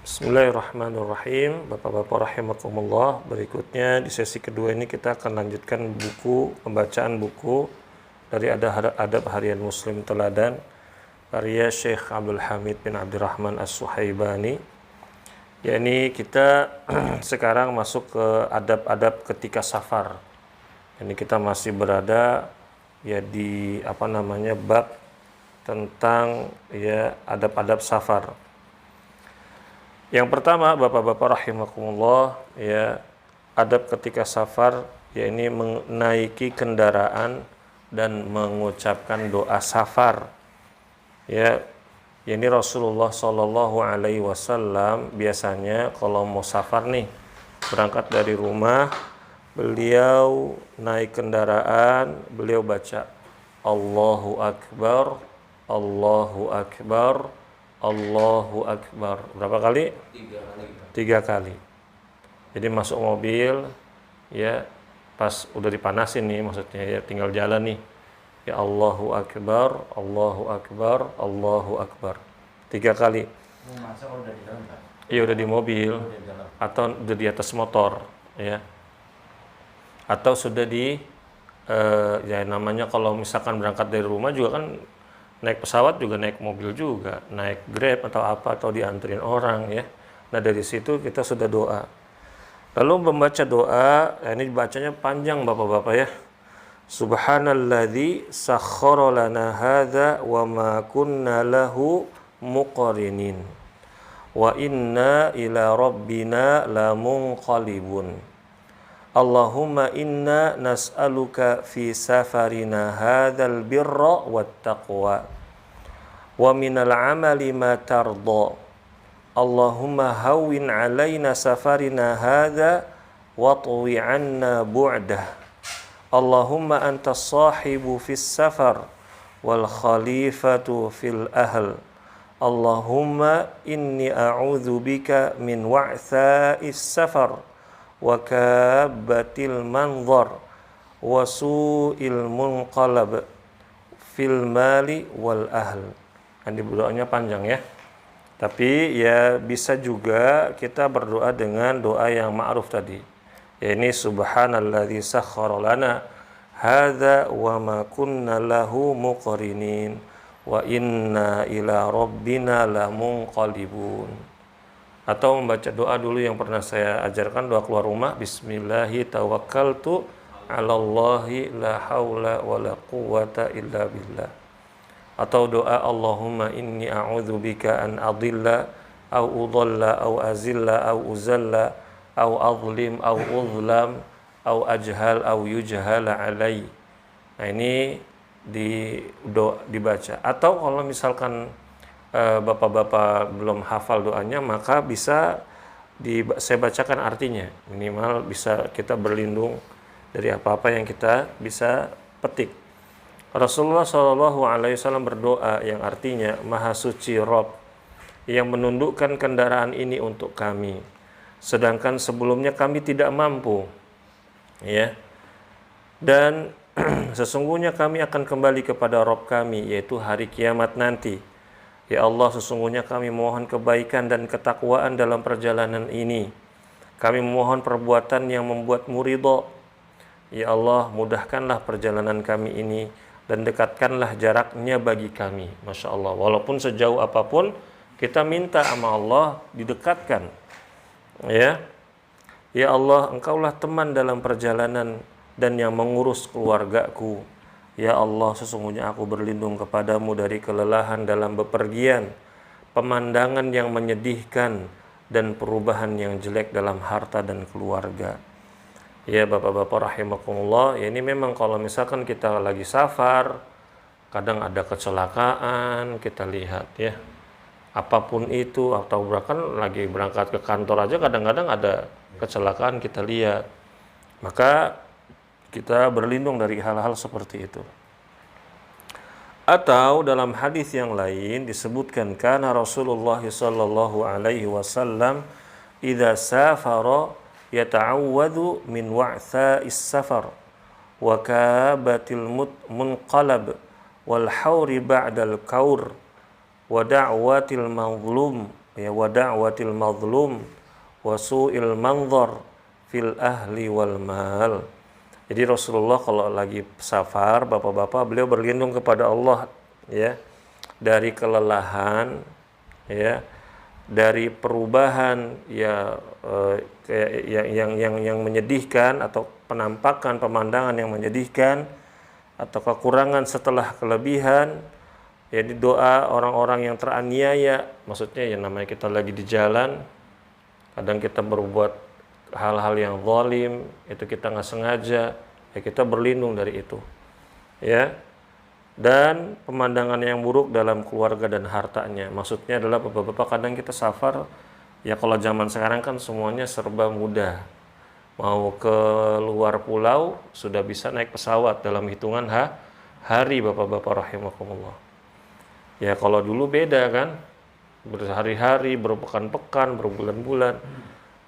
Bismillahirrahmanirrahim. Bapak-bapak rahimakumullah. Berikutnya di sesi kedua ini kita akan lanjutkan pembacaan buku dari Adab Harian Muslim Teladan karya Syekh Abdul Hamid bin Abdurrahman As-Suhaibani. Yakni kita sekarang masuk ke adab-adab ketika safar. Ini kita masih berada di bab tentang adab-adab safar. Yang pertama, bapak-bapak rahimakumullah, adab ketika safar, yakni menaiki kendaraan dan mengucapkan doa safar. Ini Rasulullah Shallallahu Alaihi Wasallam biasanya kalau mau safar nih, berangkat dari rumah, beliau naik kendaraan, beliau baca Allahu Akbar, Allahu Akbar, Allahu Akbar. Berapa kali? 3 kali. Jadi masuk mobil, pas udah dipanasin nih, maksudnya tinggal jalan nih. Ya Allahu Akbar, Allahu Akbar, Allahu Akbar. 3 kali. Masuk udah di dalam kan? Iya, udah di mobil, atau udah di atas motor, atau sudah di namanya kalau misalkan berangkat dari rumah juga kan naik pesawat juga, naik mobil juga, naik Grab atau apa, atau dianterin orang Nah dari situ kita sudah doa. Lalu membaca doa, ini bacanya panjang bapak-bapak Subhanalladzi sakhkhara lana hadza wa ma kunna lahu muqrinin wa inna ila rabbina lamunqalibun. Allahumma inna nas'aluka fi safarina hadzal birra wat taqwa wa minal amali ma tarda. Allahumma hawwin 'alaina safarina hadza wa tuwi 'anna bu'dah. Allahumma antas sahibu fis safar wal khalifatu fil ahl. Allahumma inni a'udzu bika min wa'tha'is safar wa kabbatil manzar wa su'il munqalab fil mali wal ahl. Ini doanya panjang tapi bisa juga kita berdoa dengan doa yang ma'ruf tadi, ini subhanalladzi sakhkhara lana hadza wa ma kunna lahu muqrinin wa inna ila rabbina lamunqalibun. Atau membaca doa dulu yang pernah saya ajarkan, doa keluar rumah, bismillahi tawakkaltu 'alallahi la haula wala quwwata illa billah. Atau doa Allahumma inni a'udzubika an adilla au udalla au azilla au uzalla au azlim au uzlam au ajhal au yujhala alai. Nah ini dibaca. Atau kalau misalkan bapak-bapak belum hafal doanya, maka bisa saya bacakan artinya, minimal bisa kita berlindung dari apa-apa yang kita bisa petik. Rasulullah Shallallahu Alaihi Wasallam berdoa yang artinya, Maha Suci Rob yang menundukkan kendaraan ini untuk kami, sedangkan sebelumnya kami tidak mampu, dan sesungguhnya kami akan kembali kepada Rob kami, yaitu hari kiamat nanti. Ya Allah, sesungguhnya kami mohon kebaikan dan ketakwaan dalam perjalanan ini. Kami memohon perbuatan yang membuatmu ridho. Ya Allah, mudahkanlah perjalanan kami ini dan dekatkanlah jaraknya bagi kami. Masya Allah, walaupun sejauh apapun kita minta sama Allah didekatkan. Ya Allah, Engkaulah teman dalam perjalanan dan yang mengurus keluargaku. Ya Allah, sesungguhnya aku berlindung kepadamu dari kelelahan dalam bepergian, pemandangan yang menyedihkan, dan perubahan yang jelek dalam harta dan keluarga. Bapak-bapak rahimakumullah, ini memang kalau misalkan kita lagi safar, kadang ada kecelakaan, kita lihat apapun itu, atau bahkan lagi berangkat ke kantor aja kadang-kadang ada kecelakaan, kita lihat. Maka kita berlindung dari hal-hal seperti itu. Atau dalam hadis yang lain disebutkan, kana Rasulullah sallallahu alaihi wasallam idza safara yata'awwadhu min wa'tha'is safar wa kabatil munqalab wal hauri ba'dal kaur wa da'watil mazlum ya wa da'watil mazlum wa su'il manzar fil ahli wal mal. Jadi Rasulullah kalau lagi safar, bapak-bapak, beliau berlindung kepada Allah ya dari kelelahan ya, dari perubahan ya yang menyedihkan atau penampakan pemandangan yang menyedihkan atau kekurangan setelah kelebihan. Jadi doa orang-orang yang teraniaya, maksudnya ya namanya kita lagi di jalan, kadang kita berbuat hal-hal yang zalim, itu kita nggak sengaja, ya kita berlindung dari itu ya. Dan pemandangan yang buruk dalam keluarga dan hartanya, maksudnya adalah bapak-bapak kadang kita safar ya, kalau zaman sekarang kan semuanya serba mudah, mau ke luar pulau sudah bisa naik pesawat dalam hitungan hari bapak-bapak rahimakumullah ya. Kalau dulu beda kan, berhari-hari, berpekan-pekan, berbulan-bulan.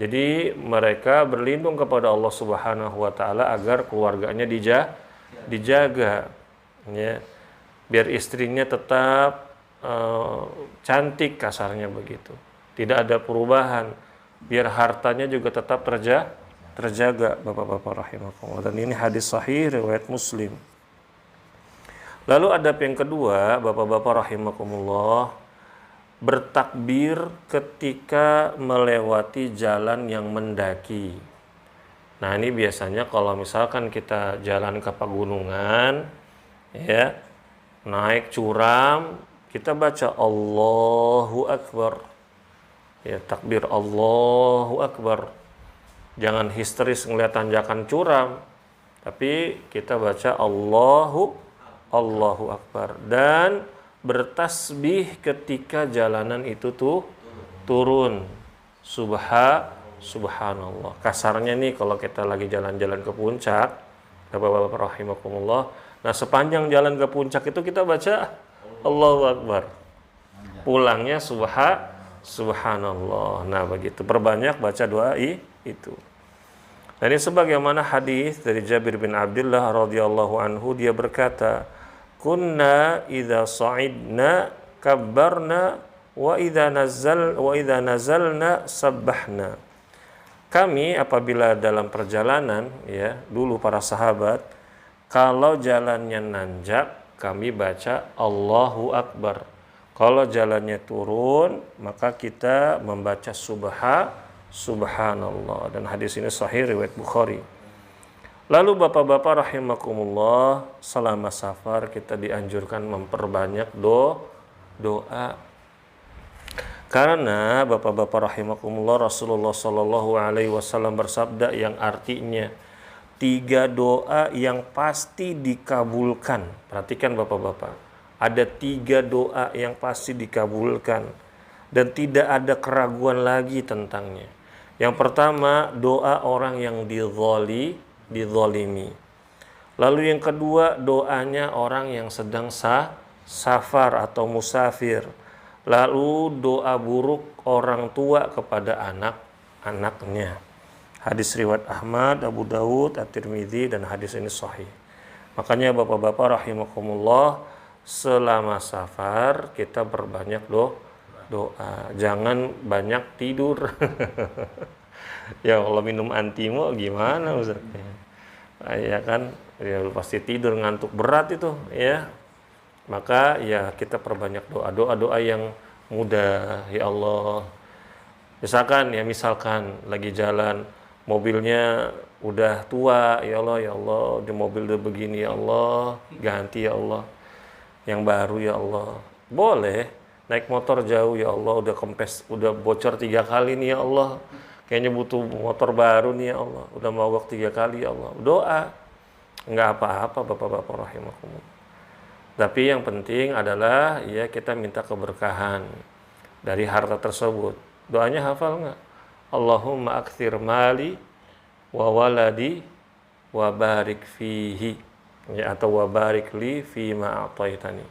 Jadi mereka berlindung kepada Allah Subhanahu wa taala agar keluarganya dijaga ya. Biar istrinya tetap cantik, kasarnya begitu. Tidak ada perubahan. Biar hartanya juga tetap terjaga bapak-bapak rahimakumullah. Dan ini hadis sahih riwayat Muslim. Lalu adab yang kedua, bapak-bapak rahimakumullah, bertakbir ketika melewati jalan yang mendaki. Nah, ini biasanya kalau misalkan kita jalan ke pegunungan ya, naik curam, kita baca Allahu Akbar ya, takbir Allahu Akbar. Jangan histeris ngeliat tanjakan curam, tapi kita baca Allahu Akbar dan bertasbih ketika jalanan itu tuh turun. Subhanallah. Kasarnya nih kalau kita lagi jalan-jalan ke puncak, bapak-bapak rahimakumullah, nah sepanjang jalan ke puncak itu kita baca Allahu Akbar. Pulangnya subhanallah. Nah begitu, perbanyak baca doa itu. Dan ini sebagaimana hadis dari Jabir bin Abdullah radhiyallahu anhu, dia berkata, kunna idza sa'idna kabbarna wa idza nazalna sabbahna. Kami apabila dalam perjalanan ya, dulu para sahabat, kalau jalannya nanjak kami baca Allahu Akbar. Kalau jalannya turun maka kita membaca subhanallah. Dan hadis ini sahih riwayat Bukhari. Lalu bapak-bapak rahimakumullah, selama safar kita dianjurkan memperbanyak doa. Karena bapak-bapak rahimakumullah, Rasulullah Shallallahu Alaihi Wasallam bersabda yang artinya 3 doa yang pasti dikabulkan. Perhatikan bapak-bapak, ada 3 doa yang pasti dikabulkan dan tidak ada keraguan lagi tentangnya. Yang pertama, doa orang yang dizalimi. Lalu yang kedua, doanya orang yang sedang safar atau musafir. Lalu doa buruk orang tua kepada anak-anaknya. Hadis riwayat Ahmad, Abu Dawud, At-Tirmidzi, dan hadis ini sahih. Makanya bapak-bapak rahimakumullah, selama safar kita berbanyak doa. Jangan banyak tidur. Ya kalau minum antimo gimana Ustaz? Ya kan, ya pasti tidur, ngantuk berat itu ya. Maka ya kita perbanyak doa yang mudah. Ya Allah, misalkan lagi jalan, mobilnya udah tua, ya Allah di mobil udah begini, ya Allah ganti ya Allah yang baru, ya Allah. Boleh naik motor jauh, ya Allah udah kempes, udah bocor 3 kali nih ya Allah, kayaknya butuh motor baru nih ya Allah, udah mogok 3 kali ya Allah. Doa nggak apa-apa bapak-bapak rahimakumullah. Tapi yang penting adalah ya kita minta keberkahan dari harta tersebut. Doanya hafal nggak? Allahumma akthir mali wa waladi wa barik fihi, ya, atau wa barik li fi ma a'taitani.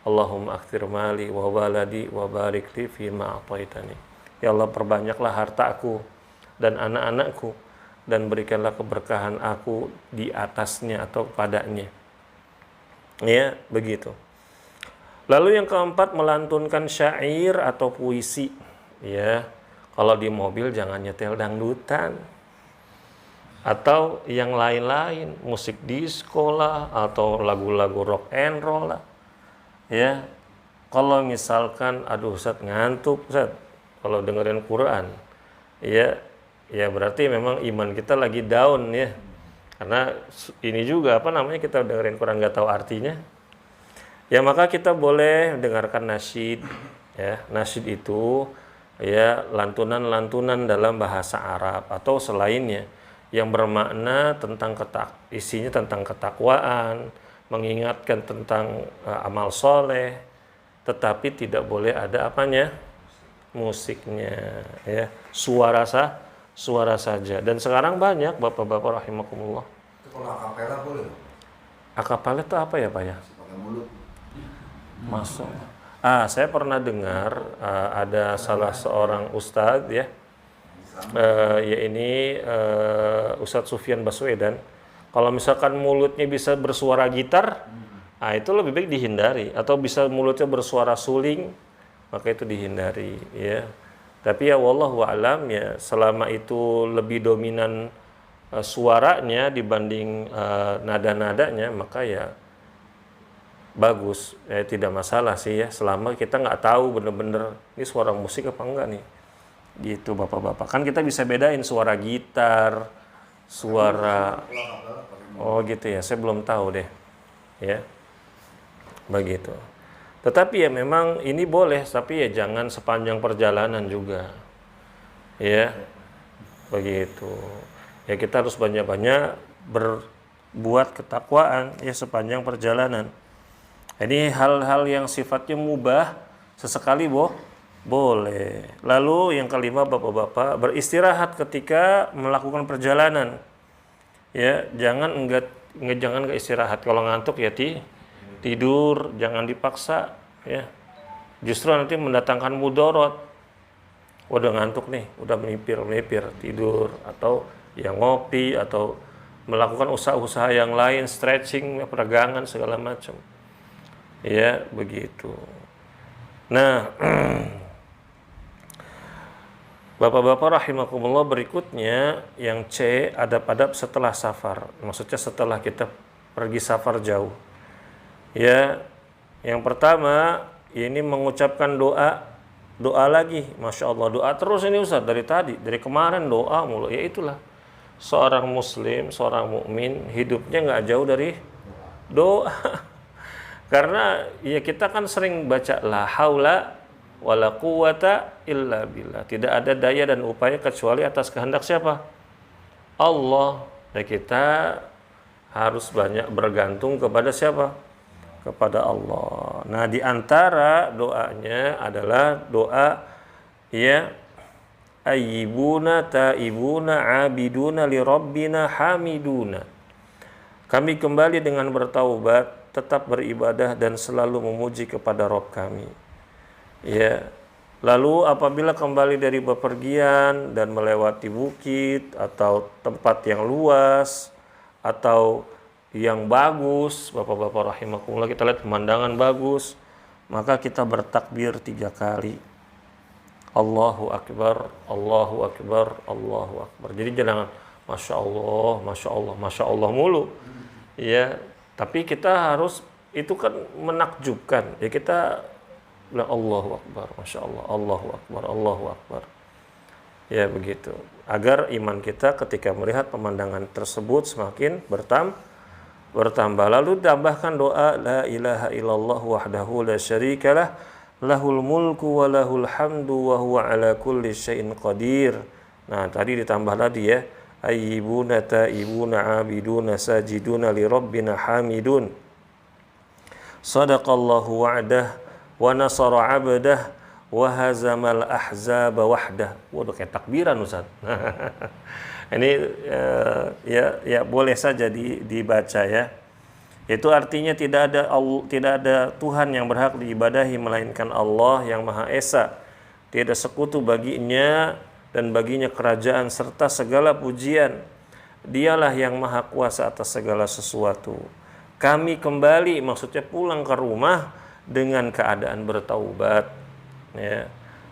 Allahumma akthir mali wa waladi wa barik li fi ma a'taitani. Ya Allah, perbanyaklah hartaku dan anak-anakku dan berikanlah keberkahan aku di atasnya atau padanya. Ya, begitu. Lalu yang keempat, melantunkan syair atau puisi. ya. Kalau di mobil jangan nyetel dangdutan atau yang lain-lain, musik disco lah atau lagu-lagu rock and roll lah. Ya. Kalau misalkan aduh Ustaz ngantuk Ustaz kalau dengerin Quran, ya berarti memang iman kita lagi down ya. Karena ini juga kita dengerin Quran nggak tahu artinya. Ya maka kita boleh dengarkan nasyid. Ya, nasyid itu ya lantunan-lantunan dalam bahasa Arab atau selainnya yang bermakna tentang isinya tentang ketakwaan, mengingatkan tentang amal soleh, tetapi tidak boleh ada musiknya, ya suara saja. Dan sekarang banyak bapak-bapak rahimakumullah. Itu kalau akapela boleh? Akapela itu apa ya Pak ya? Pakai mulut. Masuk. Saya pernah dengar ada salah seorang ustadz ya. Ustadz Sufyan Baswedan, kalau misalkan mulutnya bisa bersuara gitar, itu lebih baik dihindari. Atau bisa mulutnya bersuara suling, maka itu dihindari ya. Tapi ya wallahu a'lam ya, selama itu lebih dominan suaranya dibanding nada-nadanya, maka ya bagus, tidak masalah sih ya, selama kita nggak tahu bener-bener ini suara musik apa enggak nih. Gitu bapak-bapak, kan kita bisa bedain suara gitar, suara gitu ya, saya belum tahu deh ya, begitu. Tetapi ya memang ini boleh, tapi ya jangan sepanjang perjalanan juga ya, begitu ya. Kita harus banyak-banyak berbuat ketakwaan ya sepanjang perjalanan. Ini hal-hal yang sifatnya mubah sesekali boleh. Lalu yang kelima bapak-bapak, beristirahat ketika melakukan perjalanan. Ya, jangan enggak istirahat. Kalau ngantuk ya tidur, jangan dipaksa ya. Justru nanti mendatangkan mudorot. Udah ngantuk nih, udah melipir tidur, atau ya ngopi, atau melakukan usaha-usaha yang lain, stretching, peregangan segala macam. Ya, begitu. Nah, bapak-bapak rahimakumullah, berikutnya yang C, adab-adab setelah safar. Maksudnya setelah kita pergi safar jauh. Ya, yang pertama ini mengucapkan doa lagi. Masya Allah, doa terus ini Ustaz dari kemarin doa mulu. Ya itulah, seorang muslim, seorang mukmin hidupnya nggak jauh dari doa. Karena ya kita kan sering baca la haula wala quwata illa billah. Tidak ada daya dan upaya kecuali atas kehendak siapa? Allah. Dan kita harus banyak bergantung kepada siapa? Kepada Allah. Nah, di antara doanya adalah doa ya ayyibuna taibuna abiduna li rabbina hamiduna. Kami kembali dengan bertaubat, tetap beribadah dan selalu memuji kepada Rabb kami. Ya. Lalu apabila kembali dari bepergian dan melewati bukit atau tempat yang luas atau yang bagus, bapak-bapak rahimakumullah, kita lihat pemandangan bagus, maka kita bertakbir 3 kali. Allahu Akbar, Allahu Akbar, Allahu Akbar. Jadi jangan Masya Allah, Masya Allah, Masya Allah mulu. Ya, tapi kita harus, itu kan menakjubkan. Ya kita bilang Allahu Akbar, Masya Allah, Allahu Akbar, Allahu Akbar. Ya begitu. Agar iman kita ketika melihat pemandangan tersebut semakin bertambah. Lalu tambahkan doa la ilaha illallah wahdahu la syarikalah lahul mulku wa lahul hamdu wa huwa ala kulli syai'in qadir. Nah, tadi ditambah lagi ya, ayyibuna taibuna abiduna sajiduna li rabbina hamidun. Sadaqallahu wa'dah wa nasara 'abdah wa hazamal ahzaba wahdah. Waduh, kayak takbiran Ustaz. Ini ya boleh saja dibaca ya. Itu artinya tidak ada Tuhan yang berhak diibadahi melainkan Allah yang Maha Esa. Tidak sekutu baginya dan baginya kerajaan serta segala pujian. Dialah yang Maha Kuasa atas segala sesuatu. Kami kembali, maksudnya pulang ke rumah dengan keadaan bertaubat. Ya.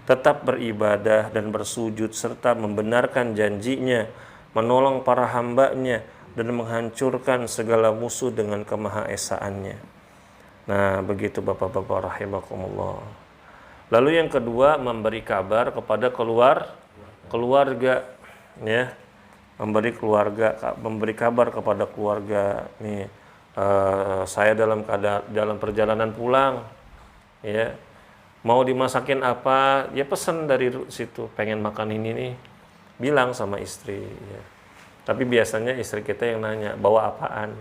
tetap beribadah dan bersujud serta membenarkan janjinya, menolong para hambanya dan menghancurkan segala musuh dengan kemahaesaannya. Nah, begitu Bapak-bapak rahimakumullah. Lalu yang kedua, memberi kabar kepada keluarga, ya. Memberi kabar kepada keluarga, nih, saya dalam perjalanan pulang, ya. Mau dimasakin apa, ya pesan dari situ, pengen makan ini nih, bilang sama istri, ya. Tapi biasanya istri kita yang nanya, bawa apaan?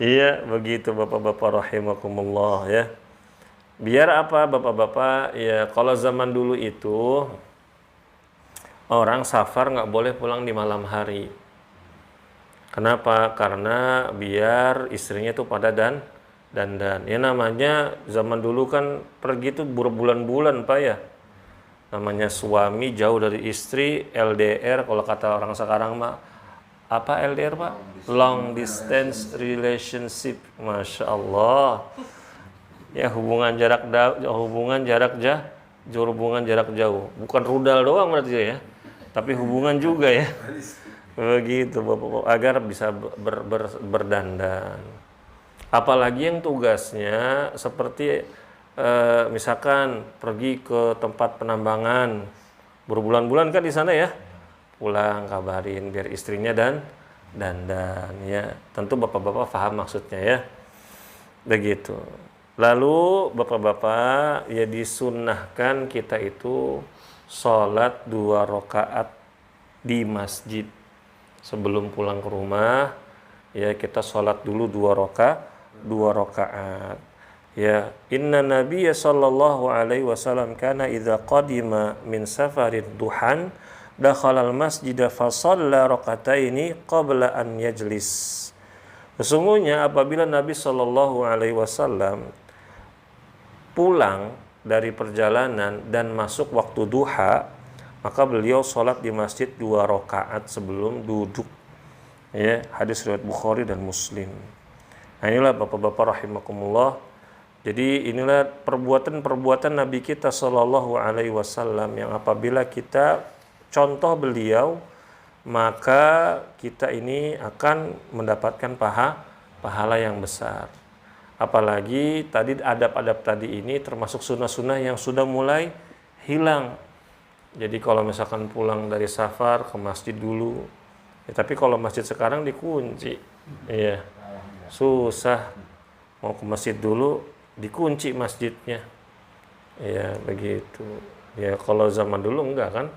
Iya, begitu Bapak-bapak rahimakumullah, ya. Biar apa Bapak-bapak, ya kalau zaman dulu itu orang safar nggak boleh pulang di malam hari. Kenapa? Karena biar istrinya tuh pada dandan. Ya namanya zaman dulu kan pergi tuh berbulan-bulan Pak ya. Namanya suami jauh dari istri, LDR, kalau kata orang sekarang mah apa LDR Pak? Long distance relationship. Masya Allah. Ya hubungan jarak jauh. Bukan rudal doang berarti ya. Tapi hubungan juga ya. Begitu Bapak, agar bisa berdandan. Apalagi yang tugasnya seperti misalkan pergi ke tempat penambangan berbulan-bulan kan di sana ya, pulang kabarin biar istrinya dandan ya. Tentu Bapak-bapak paham maksudnya ya, begitu. Lalu Bapak-bapak ya disunnahkan kita itu sholat 2 rakaat di masjid sebelum pulang ke rumah. Ya kita sholat dulu 2 rakaat. Ya, inna Nabiyya sallallahu alaihi wasallam kana idza qadima min safarid duhan dakhala al-masjid fa shalla rakataini qabla an yajlis. Sesungguhnya apabila Nabi sallallahu alaihi wasallam pulang dari perjalanan dan masuk waktu duha, maka beliau sholat di masjid 2 rakaat sebelum duduk. Ya, hadis riwayat Bukhari dan Muslim. Nah, inilah Bapak-bapak rahimakumullah. Jadi inilah perbuatan Nabi kita sallallahu alaihi wasallam yang apabila kita contoh beliau, maka kita ini akan mendapatkan pahala yang besar. Apalagi tadi adab-adab tadi ini termasuk sunnah-sunnah yang sudah mulai hilang. Jadi kalau misalkan pulang dari safar ke masjid dulu, ya, tapi kalau masjid sekarang dikunci, iya, susah. Mau ke masjid dulu dikunci masjidnya, ya begitu. Ya kalau zaman dulu enggak kan,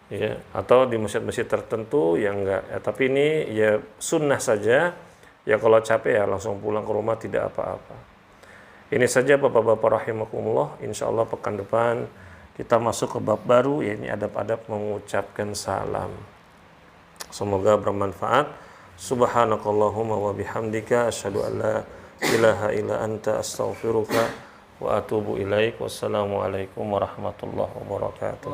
ya atau di masjid-masjid tertentu ya enggak. Ya, tapi ini ya sunnah saja. Ya kalau capek ya langsung pulang ke rumah tidak apa-apa. Ini saja Bapak-bapak rahimakumullah. Insya Allah pekan depan kita masuk ke bab baru, ya ini adab-adab mengucapkan salam. Semoga bermanfaat. Subhanakallahumma wa bihamdika asyhadu an la ilaha illa anta astaghfiruka wa atubu ilaik. Wassalamualaikum warahmatullahi wabarakatuh.